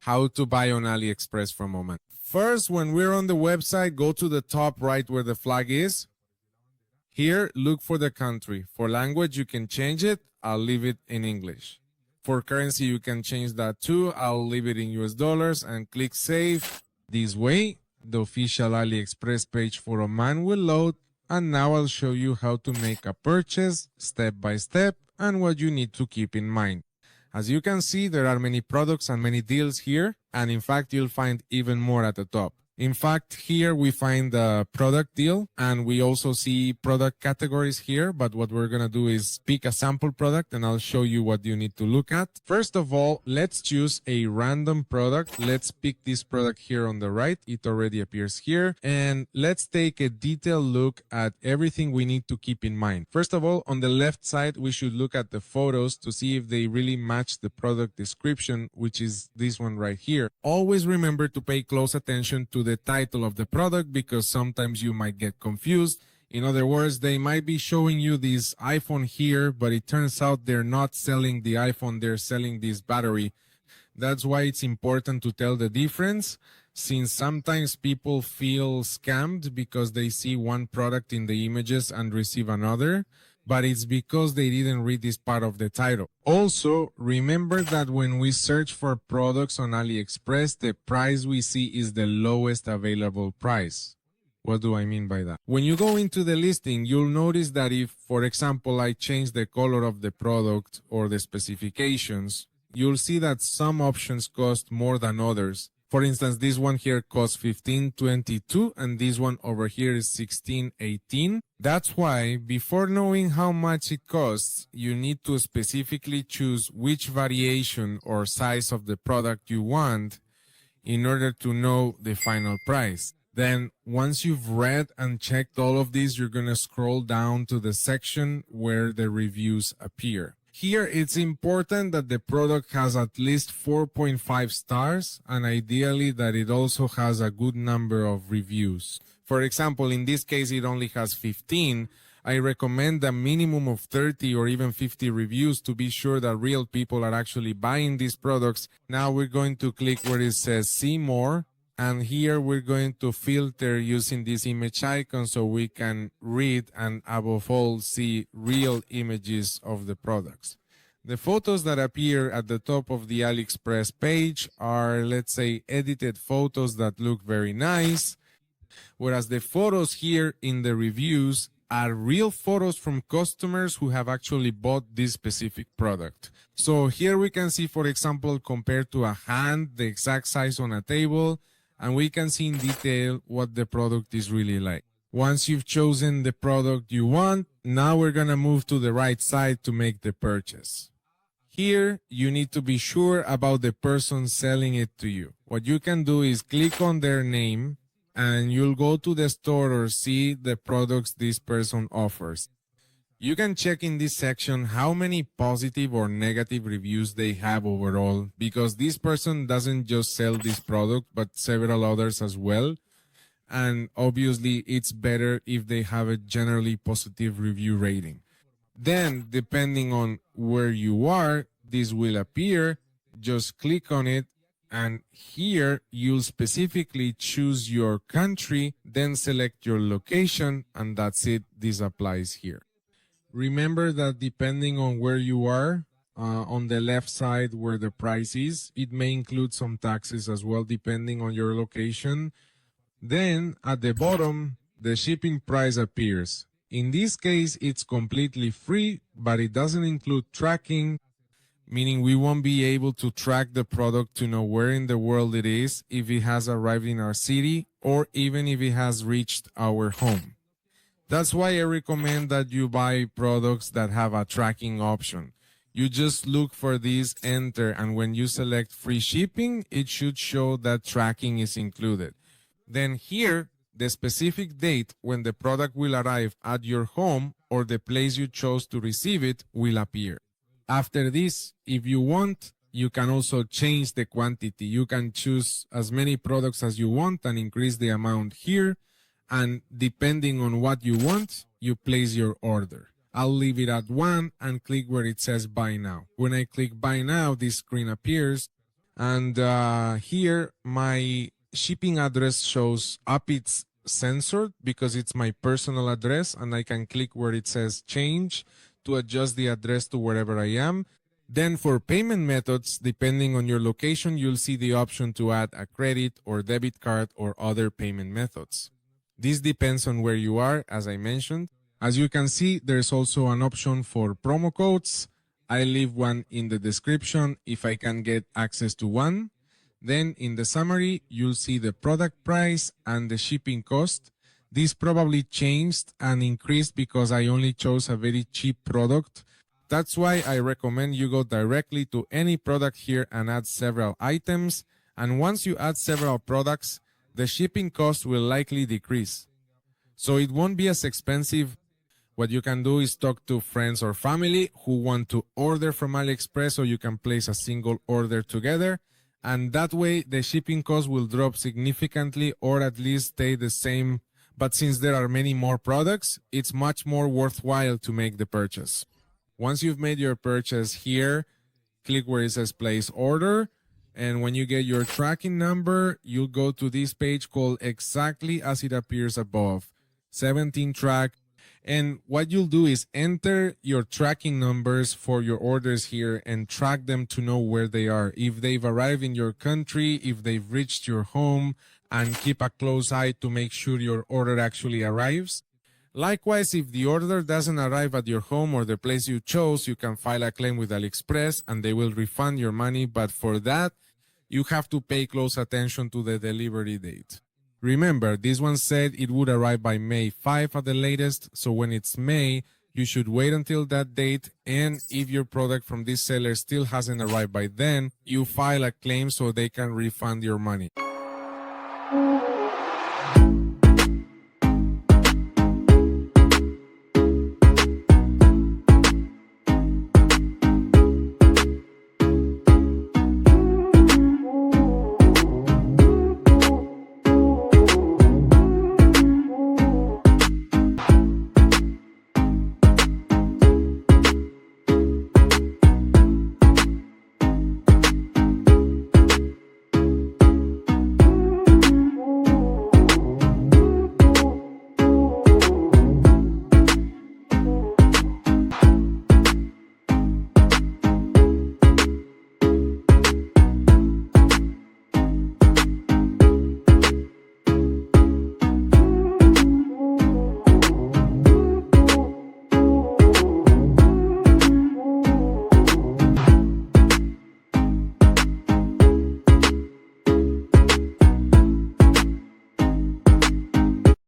how to buy on AliExpress from Oman. First, when we're on the website, go to the top right where the flag is. Here, look for the country. For language, you can change it. I'll leave it in English. For currency, you can change that too. I'll leave it in US dollars and click Save. This way, the official AliExpress page for Oman will load, and now I'll show you how to make a purchase step by step and what you need to keep in mind. As you can see, there are many products and many deals here, and in fact, you'll find even more at the top. In fact, here we find the product deal, and we also see product categories here, but what we're gonna do is pick a sample product and I'll show you what you need to look at. First of all, let's choose a random product. Let's pick this product here on the right. It already appears here, and let's take a detailed look at everything we need to keep in mind. First of all, on the left side, we should look at the photos to see if they really match the product description, which is this one right here. Always remember to pay close attention to the title of the product, because sometimes you might get confused. In other words, they might be showing you this iPhone here, but it turns out they're not selling the iPhone, they're selling this battery. That's why it's important to tell the difference, since sometimes people feel scammed because they see one product in the images and receive another, but it's because they didn't read this part of the title. Also, remember that when we search for products on AliExpress, the price we see is the lowest available price. What do I mean by that? When you go into the listing, you'll notice that if, for example, I change the color of the product or the specifications, you'll see that some options cost more than others. For instance, this one here costs $15.22 and this one over here is $16.18. That's why, before knowing how much it costs, you need to specifically choose which variation or size of the product you want in order to know the final price. Then, once you've read and checked all of these, you're going to scroll down to the section where the reviews appear. Here, it's important that the product has at least 4.5 stars, and ideally that it also has a good number of reviews. For example, in this case, it only has 15. I recommend a minimum of 30 or even 50 reviews to be sure that real people are actually buying these products. Now we're going to click where it says See More, and here we're going to filter using this image icon so we can read and above all see real images of the products. The photos that appear at the top of the AliExpress page are, let's say, edited photos that look very nice, whereas the photos here in the reviews are real photos from customers who have actually bought this specific product. So here we can see, for example, compared to a hand, the exact size on a table, and we can see in detail what the product is really like. Once you've chosen the product you want, now we're gonna move to the right side to make the purchase. Here, you need to be sure about the person selling it to you. What you can do is click on their name, and you'll go to the store or see the products this person offers. You can check in this section how many positive or negative reviews they have overall, because this person doesn't just sell this product, but several others as well. And obviously, it's better if they have a generally positive review rating. Then, depending on where you are, this will appear. Just click on it, and here you'll specifically choose your country, then select your location, and that's it. This applies here. Remember that depending on where you are, on the left side where the price is, it may include some taxes as well depending on your location. Then at the bottom, the shipping price appears. In this case, it's completely free, but it doesn't include tracking, meaning we won't be able to track the product to know where in the world it is, if it has arrived in our city, or even if it has reached our home. That's why I recommend that you buy products that have a tracking option. You just look for this, enter, and when you select free shipping, it should show that tracking is included. Then here, the specific date when the product will arrive at your home or the place you chose to receive it will appear. After this, if you want, you can also change the quantity. You can choose as many products as you want and increase the amount here. And depending on what you want, you place your order. I'll leave it at 1 and click where it says buy now. When I click buy now, this screen appears. And here my shipping address shows up. It's censored because it's my personal address, and I can click where it says change to adjust the address to wherever I am. Then for payment methods, depending on your location, you'll see the option to add a credit or debit card or other payment methods. This depends on where you are, as I mentioned. As you can see, there's also an option for promo codes. I leave one in the description if I can get access to one. Then in the summary, you'll see the product price and the shipping cost. This probably changed and increased because I only chose a very cheap product. That's why I recommend you go directly to any product here and add several items. And once you add several products, the shipping cost will likely decrease. So it won't be as expensive. What you can do is talk to friends or family who want to order from AliExpress, so you can place a single order together. And that way the shipping cost will drop significantly or at least stay the same. But since there are many more products, it's much more worthwhile to make the purchase. Once you've made your purchase here, click where it says place order. And when you get your tracking number, you'll go to this page called exactly as it appears above, 17 track. And what you'll do is enter your tracking numbers for your orders here and track them to know where they are, if they've arrived in your country, if they've reached your home, and keep a close eye to make sure your order actually arrives. Likewise, if the order doesn't arrive at your home or the place you chose, you can file a claim with AliExpress and they will refund your money. But for that, you have to pay close attention to the delivery date. Remember, this one said it would arrive by May 5 at the latest, so when it's May, you should wait until that date, and if your product from this seller still hasn't arrived by then, you file a claim so they can refund your money.